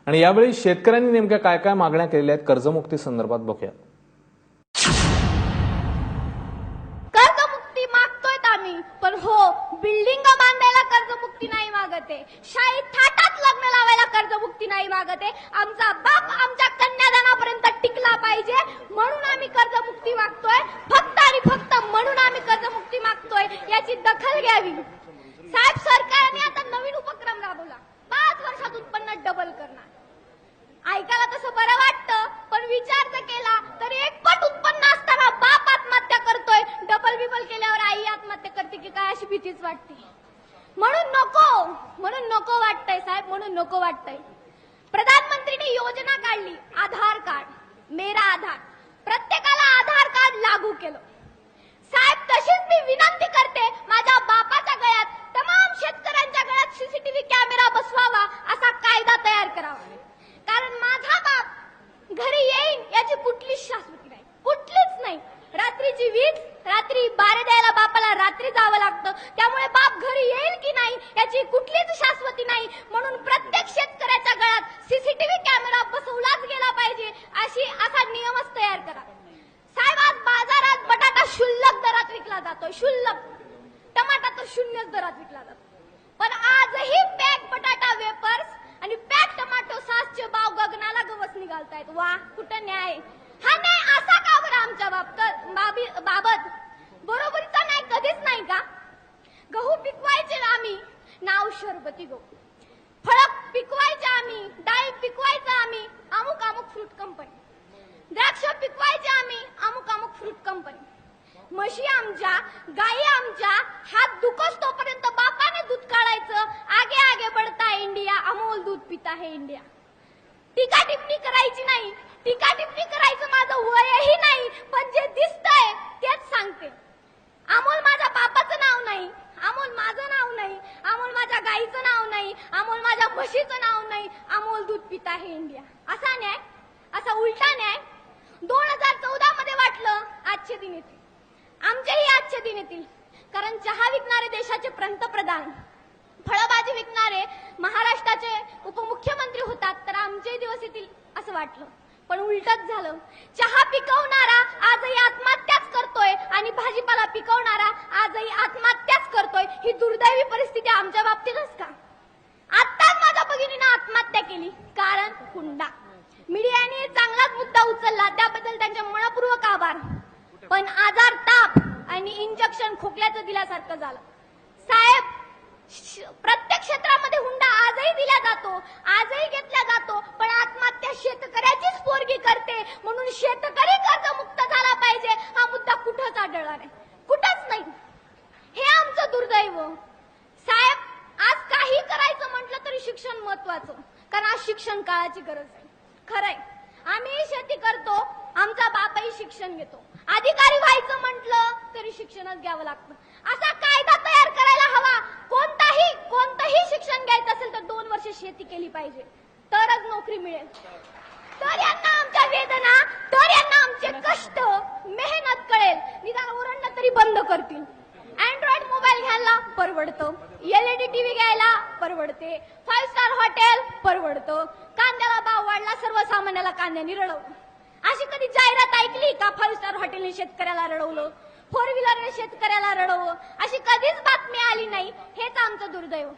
आणि यावेळी शेतकऱ्यांनी नेमक्या काय काय मागण्या केलेल्या आहेत कर्जमुक्ती संदर्भात बघूया। कर्जमुक्ती मागतोय आम्ही, पण हो बिल्डिंग बांधायला कर्जमुक्ती नाही मागत आहे, शाही थाटात लग्न लावायला कर्जमुक्ती नाही मागत आहे। आमचा बाप आमच्या कन्यादानापर्यंत टिकला पाहिजे म्हणून आम्ही कर्जमुक्ती मागतोय, फक्त आणि फक्त म्हणून आम्ही कर्जमुक्ती मागतोय, याची दखल घ्यावी। साहेब, सरकारने आता नवीन उपक्रम राबवला, 5 वर्षात उत्पन्न डबल करणार। ऐकायला तसं बरं वाटतं, पण विचार जर केला तर एकपट उत्पन्न असताना बाप आत्महत्या करतोय, डबल बिबल केल्यावर आई आत्महत्या करते की काय अशी भीतीच वाटते। म्हणून नको वाटतंय साहेब, म्हणून नको वाटतंय। प्रधानमंत्रीने योजना काढली, आधार कार्ड, मेरा आधार, प्रत्येकाला आधार कार्ड लागू केलं। साहेब, तशीच मी विनंती करते, माझ्या बापाच्या गळ्यात, तमाम शेतकऱ्यांच्या गळ्यात सीसीटीव्ही कॅमेरा बसवावा, असा कायदा तयार करावा। कारण माझा बाप घरी येईल याची कुठलीच शाश्वती नाही, कुठलीच नाही। रात्रीची वीज, रात्री बारे द्यायला बापाला रात्री जावं लागतं, त्यामुळे बाप घरी येईल की नाही याची कुठलीच शाश्वती नाही। म्हणून प्रत्येक शेतकऱ्याच्या गळ्यात सीसीटीव्ही कॅमेरा बसवलाच गेला पाहिजे, असा नियमच तयार करा। साहेब, आज बाजारात बटाटा शुल्लक दरात विकला जातोय, शुल्लक। टमाटा तर शून्यच दरात विकला जातो, पण आजही पॅक बटाटा वेपर्स आणि पॅक टमाटो सॉसचे भाव गगनाला गवस निघालतायत। वा, कुठं न्याय? हा न्याय असा का बरं आमच्या बाबत? बरोबरीचा न्याय कधीच नाही का? गहू पिकवायचे आम्ही, नाव शरबती गहू। फळ पिकवायचे आम्ही, डाळी पिकवायचं आम्ही, अमुक अमुक फ्रूट कंपनी। द्राक्ष पिकवायचे आम्ही, अमुक अमुक फ्रूट कंपनी। म्हशी आमच्या, गायी आमच्या, हात दुखस तोपर्यंत बापाने दूध काढायचं, आगे आगे बढ़ता इंडिया, अमोल दूध पिता है इंडिया। टीका टिप्पणी करायची नाही, टीका टिप्पणी करायचं माझं वयही नाही, पण जे दिसतंय तेच सांगते। अमोल माझ्या बापाचं नाव नाही, अमोल माझं नाव नाही, अमोल माझ्या गाईचं नाव नाही, अमोल माझ्या म्हशीचं नाव नाही, अमोल दूध पिता है इंडिया। असा न्याय, असा उलटा न्याय 2014 मध्ये वाटलं आजचे दिन येतील, आमचेही आजचे दिन येतील। कारण चहा विकणारे देशाचे पंतप्रधान, फळभाजी विकणारे महाराष्ट्राचे उपमुख्यमंत्री होतात, तर आमचे दिवस येतील असं वाटलं, पण उलटच झालं। चहा पिकवणारा आजही आत्महत्याच करतोय आणि भाजीपाला पिकवणारा आजही आत्महत्याच करतोय। ही दुर्दैवी परिस्थिती आमच्या बाबतीतच का? आत्ताच माझ्या भगिनीनं आत्महत्या केली, कारण हुंडा। मीडियाने चांगलाच मुद्दा उचलला, त्याबद्दल त्यांचे मनपूर्वक आभार। पण आजार ताप आणि इंजेक्शन खोकल्याचं दिल्यासारखं झालं। साहेब, प्रत्येक क्षेत्रामध्ये हुंडा आजही दिला जातो, आजही घेतला जातो, पण आत्महत्या शेतकऱ्याचीच पोरगी करते, म्हणून शेतकरी कर्जमुक्त झाला पाहिजे हा मुद्दा कुठंच आढळला नाही, कुठंच नाही। हे आमचं दुर्दैव। साहेब, आज काही करायचं म्हटलं तरी शिक्षण महत्वाचं, कारण आज शिक्षण काळाची गरज आहे। खरंय, आम्ही शेती करतो, आमचा बापही शिक्षण घेतो, अधिकारी व्हायचं म्हटलं तरी शिक्षणच घ्यावं लागतं। असा कायदा तयार करायला हवा, कोणतंही शिक्षण घ्यायचं असेल तर 2 वर्ष शेती केली पाहिजे, तरच नोकरी मिळेल, तर यांना आमच्या वेदना, तर यांना आमचे कष्ट, मेहनत कळेल, निदान ओरडणं तरी बंद करतील। अँड्रॉइड मोबाईल घ्यायला परवडतं, एलईडी टीव्ही घ्यायला परवडते, 5 स्टार हॉटेल परवडतं, कांद्याला भाव वाढला, सर्वसामान्याला कांद्याने रडवलं। अशी कधी जाहिरात ऐकली का 5 स्टार हॉटेलने शेतकऱ्याला रडवलं, 4 व्हीलरने शेतकऱ्याला रडवलं? अशी कधीच बातमी आली नाही, हेच आमचं दुर्दैव।